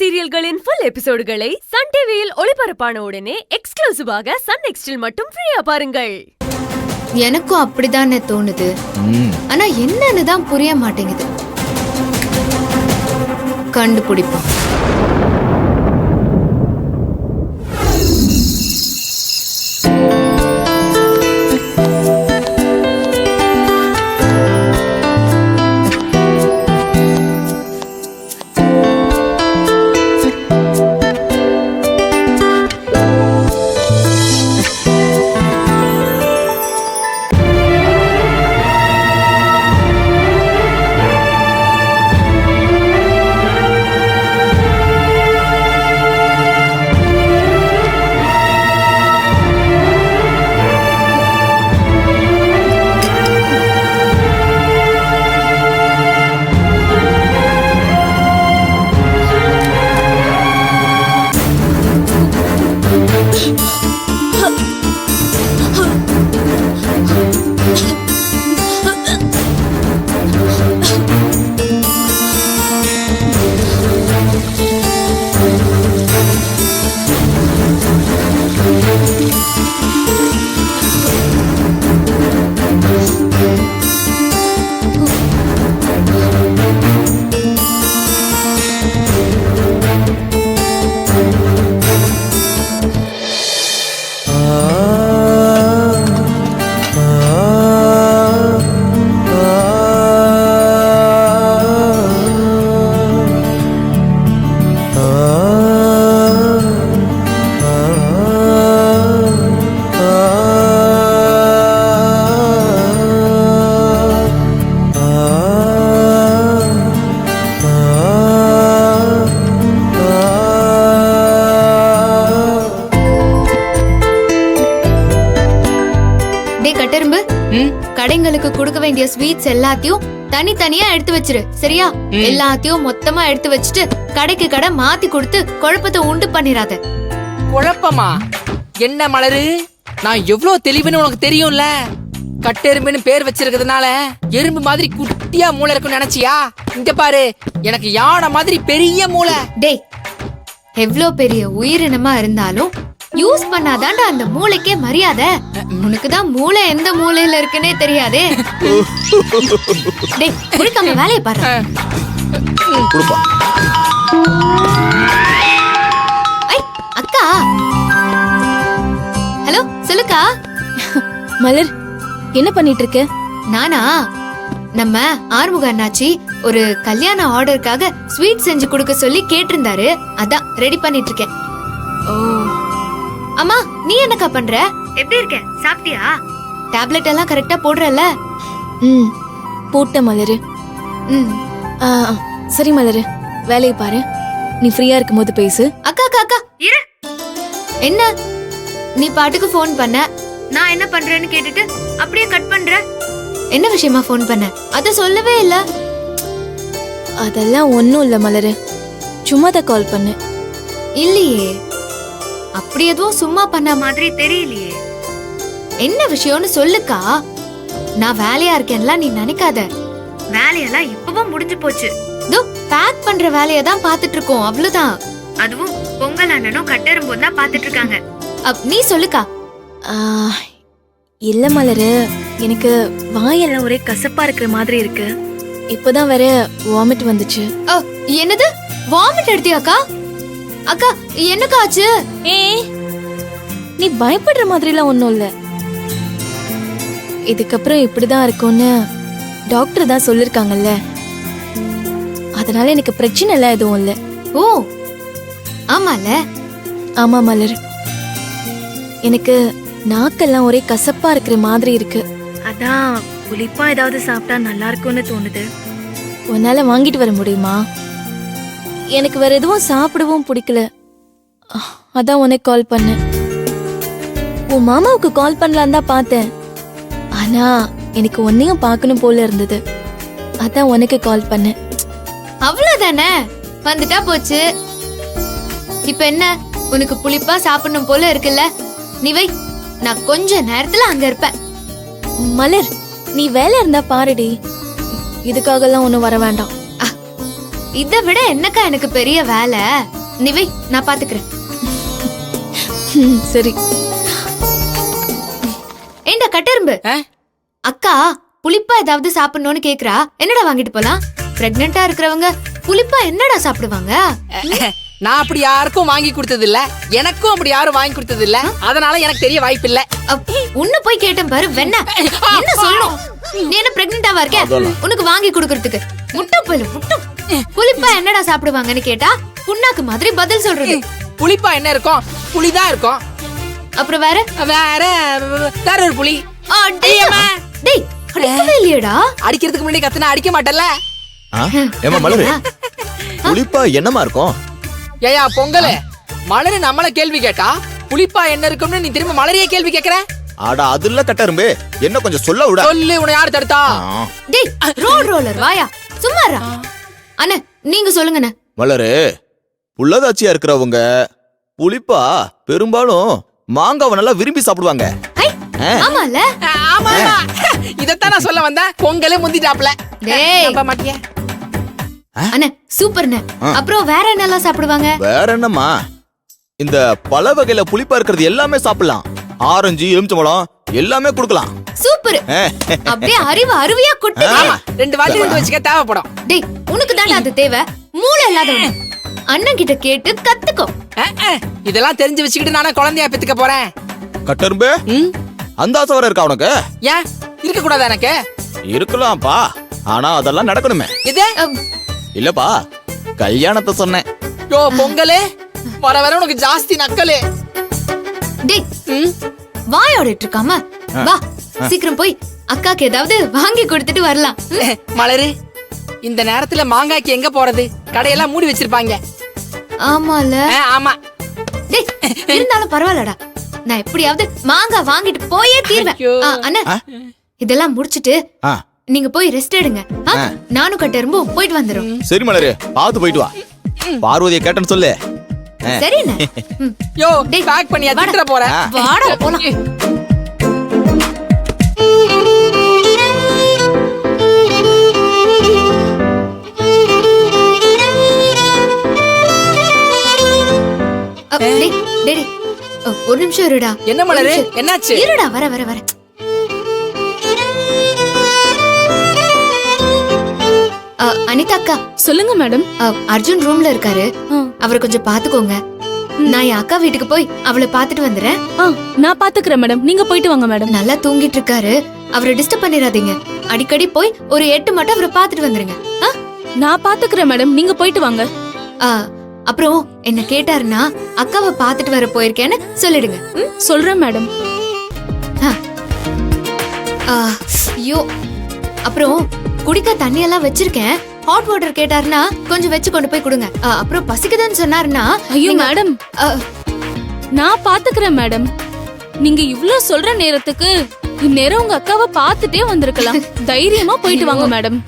சீரியல்களின் full எபிசோடுகளை Sun டிவியில் ஒளிபரப்பான உடனே எக்ஸ்க்ளூசிவாக சன் நெக்ஸ்டில் மட்டும் ஃப்ரீயா பாருங்கள். எனக்கும் அப்படிதானே தோணுது. ஆனா என்னன்னு தான் புரிய மாட்டேங்குது. கண்டுபிடிப்போம். கடைங்களுக்கு கொடுக்க வேண்டிய ஸ்வீட்ஸ் எல்லாத்தையும் தனித்தனியா எடுத்து வச்சிரு, சரியா? எல்லாத்தையும் மொத்தமா எடுத்து வச்சுட்டு கடைக்கு கடை மாத்தி கொடுத்து குழப்பத்தை உண்டு பண்ணிராத. குழப்பமா? என்ன மலரு, நான் எவ்வளவு தெளிவுன்னு உனக்கு தெரியும்ல. கட்டெரும்புன்னு பேர் வச்சிருக்கிறதுனால எறும்பு மாதிரி குட்டியா மூளை இருக்குன்னு நினைச்சியா? இங்க பாரு, எனக்கு யானை மாதிரி பெரிய மூளை. டேய், எவ்வளவு பெரிய உயிரினமா இருந்தாலும் யூஸ் பண்ணாதான்டா அந்த மூளைக்கே மரியாதை. உனக்குதான் மூளை எந்த மூளையில இருக்குன்னே தெரியாதே. டேய், குடிக்காம வேலையை பாரு. அக்கா, ஹலோ, சொல்லுக்கா. மலர், என்ன பண்ணிட்டு இருக்க? நானா, நம்ம ஆறுமுக அண்ணாச்சி ஒரு கல்யாண ஆர்டருக்காக ஸ்வீட் செஞ்சு கொடுக்க சொல்லி கேட்டிருந்தாரு. அதான் ரெடி பண்ணிட்டு இருக்கேன். ஓ, அம்மா, நீ என்னக்கா பண்ற? எப்படி இருக்க? சாப்பிட்டியா? டேப்லெட் எல்லாம் கரெக்டா போடுறல? போட்ட மலரு. சரி மலரு, வேலையை பாரு. நீ ஃப்ரீயா இருக்கும் போது பேசு. அக்கா அக்கா அக்கா இரு. என்ன நீ பாட்டுக்கு ஃபோன் பண்ண, நான் என்ன பண்றேன்னு கேட்டுட்டு அப்படியே கட் பண்ற? என்ன விஷயமா ஃபோன் பண்ண? அத சொல்லவே இல்ல. அதெல்லாம் ஒண்ணும் இல்ல மலரு, சும்மா தான் கால் பண்ணு. இல்லையே, அப்படி எதுவும் சும்மா பண்ண மாதிரி தெரியலையே. என்ன விஷயம்னு சொல்லுக்கா. நான் வேலையா இருக்கேன்ல நீ நினைக்காத. வேலையெல்லாம் இப்பவும் முடிஞ்சு போச்சு. இதோ பேக் பண்ற வேலையை தான் பாத்துட்டு இருக்கோம், அவ்வளவுதான். அதுவும் பொங்கல் அண்ணனும் கட்டெரும்பும் தான் பாத்துட்டு இருக்காங்க. நீ சொல்லுக்கா. இல்ல மலரு, எனக்கு வாயெல்லாம் ஒரே கசப்பா இருக்கிற மாதிரி இருக்கு. இப்பதான் வேற வாமிட் வந்துச்சு. என்னது, வாமிட் எடுத்தியாக்கா? அக்கா, என்னக்கா ஆச்சு? நீ பயப்படுற மாதிரிலாம் ஒண்ணும் இல்ல. இதுக்கப்புறம் இப்படிதான் இருக்கும்னு டாக்டர் தான் சொல்லிருக்காங்கல்ல, அதனால எனக்கு பிரச்சனை எல்லாம் எதுவும் இல்ல. ஓ, ஆமால. ஆமா மலர், எனக்கு நாக்கெல்லாம் ஒரே கசப்பா இருக்கிற மாதிரி இருக்கு. அதான் புளிப்பா ஏதாவது சாப்பிட்டா நல்லா இருக்கும்னு தோணுது. உன்னால வாங்கிட்டு வர முடியுமா? எனக்கு வேற எதுவும் சாப்பிடவும் பிடிக்கல, அதான் உனக்கு கால் பண்ணேன். உன் மாமாவுக்கு கால் பண்ணலாம் தான் பார்த்தேன், ஆனா எனக்கு உன்னையும் பார்க்கணும் போல இருந்தது, அதான் உனக்கு கால் பண்ணேன். அவ்வளவுதானே, வந்துட்டா போச்சு. இப்ப என்ன, உனக்கு புளிப்பா சாப்பிடணும் போல இருக்குல்ல? நீ வை, நான் கொஞ்ச நேரத்துல அங்க இருப்பேன். மலர், நீ வேலை இருந்தா பாருடி, இதுக்காகலாம் ஒன்னும் வர வேண்டாம். இதை விட என்னக்கா எனக்கு பெரிய வேலை? நீ வை, நான் பாத்துக்கிறேன். சரி. ஏண்டா கட்டெரும்பு, ஆ? அக்கா புளிப்பா ஏதாவது சாப்பிடணும்னு கேக்குறா. என்னடா வாங்கிட்டு போலாம்? பிரெக்னெண்டா இருக்கிறவங்க புளிப்பா என்னடா சாப்பிடுவாங்க? நான் அப்படி யாருக்கும் வாங்கி கொடுத்தது இல்ல, எனக்கும் அப்படி யாரும் வாங்கி கொடுத்தது இல்ல, அதனால எனக்கு தெரிய வாய்ப்பு இல்ல. உன்ன போய் கேட்டேன் பாரு, வெண்ண என்ன சொல்லணும்? நீ என்ன பிரெக்னெண்டாவா இருக்க? உனக்கு வாங்கி கொடுக்கறதுக்கு முட்டை போயில முட்டை. புளிப்பா என்னடா சாப்பிடுவாங்கன்னு கேட்டா புண்ணாக்கு மாதிரி பதில் சொல்றது. புளிப்பா என்ன இருக்கும்? புளிதான் இருக்கும். அப்புறம் வேற வேற வேற ஒரு புளி. டேய், அடிக்கவே இல்லையடா. அடிக்கிறதுக்கு முன்னாடி கத்துனா அடிக்க மாட்டல. ஏமா மலரு, புளிப்பா என்னமா இருக்கும்? ஏயா பொங்கல், மலரு நம்மள கேள்வி கேட்டா புளிப்பா என்ன இருக்கும்னு நீ திரும்ப மலரையே கேள்வி கேக்குற? ஆடா அதுல கட்டரும்பு, என்ன கொஞ்சம் சொல்ல விட. சொல்லு, உன்னை யாரு தடுத்தா? டேய், ரோலர் வாயா, சும்மாரா. அண்ணே நீங்க சொல்லுங்கண்ணே. மலரு, புள்ளதாச்சியா இருக்கிறவங்க புளிப்பா பெரும்பாலும் மாங்காவை நல்லா விரும்பி சாப்பிடுவாங்க. ஆமால, ஆமா இதத்தான் நான் சொல்ல வந்தேன். பொங்கலே முந்திட்டாப்ல. டேய் நம்ப மாட்டியா? அண்ணே சூப்பர்ண்ணே. அப்புறம் வேற என்னெல்லாம் சாப்பிடுவாங்க? வேற என்னம்மா, இந்த பல வகையில புளிப்பா இருக்கிறது எல்லாமே சாப்பிடலாம். ஆரஞ்சு, எலுமிச்சம்பழம் எல்லாமே கொடுக்கலாம். சூப்பர். அப்படியே அறிவு அருவியா கொட்டு. ஆமா, 2 வாட்டி ரெண்டு வச்சுக்க தேவைப்படும். டேய், உனக்கு தானே அது தேவை, மூளை இல்லாதவன். அண்ணன் கிட்ட கேட்டு கத்துக்கோ. இதெல்லாம் தெரிஞ்சு வச்சுக்கிட்டு நானே குழந்தையா பெத்துக்க போறேன். கட்டரும்பு, அந்த ஆசை வர இருக்கா உனக்கு? ஏன் இருக்க கூடாது? எனக்கு இருக்கலாம்ப்பா, ஆனா அதெல்லாம் நடக்கணுமே. இது இல்லப்பா, கல்யாணத்தை சொன்னேன். யோ பொங்கலே, வர வர உனக்கு ஜாஸ்தி நக்கலே. டேய், வாயோடிட்டு இருக்காம வா, சீக்கிரம் போய் அக்காக்கு ஏதாவது வாங்கி கொடுத்துட்டு வரலாம். மலரு, இந்த நேரத்துல மாங்காய்க்கு எங்க போறது? கடையெல்லாம் மூடி வச்சிருப்பாங்க. ஆமால. ஆமா. டேய், இருந்தாலும் பரவாயில்லடா, நான் எப்படியாவது மாங்காய் வாங்கிட்டு போயே தீர்வேன். ஐயோ. அண்ணா, இதெல்லாம் முடிச்சிட்டு ஆ, நீங்க போய் ரெஸ்ட் எடுங்க. நானும் கட்டெரும்பும் போயிட்டு வந்துரும். சரி மலரு, பார்த்து போயிட்டு வா. பார்வதியை கேட்டேன்னு சொல்லு. சரிண்ணே. யோ டேய், பேக் பண்ணி வாடா. அதிர போறேன். வாடா போலாம். டேய், டேய், ஒரு நிமிஷம் இருடா. என்ன மலரு, ஒரு நிமிஷம். என்னாச்சு? இருடா, வர வர வர. அனிதா அக்கா, சொல்லுங்க மேடம். அர்ஜுன் ரூம்ல இருக்காரு, அவரை கொஞ்சம் பாத்துக்கோங்க. நான் என் அக்கா வீட்டுக்கு போய் அவளை பாத்துட்டு வந்துடுறேன். நான் பாத்துக்கிறேன் மேடம், நீங்க போயிட்டு வாங்க மேடம். நல்லா தூங்கிட்டு இருக்காரு, அவரை டிஸ்டர்ப் பண்ணிடாதீங்க. அடிக்கடி போய் ஒரு 8 மட்டும் அவரை பாத்துட்டு வந்துருங்க. நான் பாத்துக்கிறேன் மேடம், நீங்க போயிட்டு வாங்க. அப்புறம் என்ன கேட்டாருன்னா அக்காவை பாத்துட்டு வர போயிருக்கேன்னு சொல்லிடுங்க. சொல்றேன் மேடம். ஐயோ, அப்புறம் குடிக்க தண்ணி எல்லாம் வச்சிருக்கேன். ஹாட் வாட்டர் கேட்டாருன்னா கொஞ்சம் வச்சு கொண்டு போய் கொடுங்க. அப்புறம் பசிக்குதுன்னு சொன்னாருன்னா. ஐயோ மேடம், நான் பாத்துக்கிறேன் மேடம். நீங்க இவ்ளோ சொல்ற நேரத்துக்கு இந்நேரம் உங்க அக்காவை பாத்துட்டே வந்திருக்கலாம். தைரியமா போயிட்டு வாங்க மேடம்.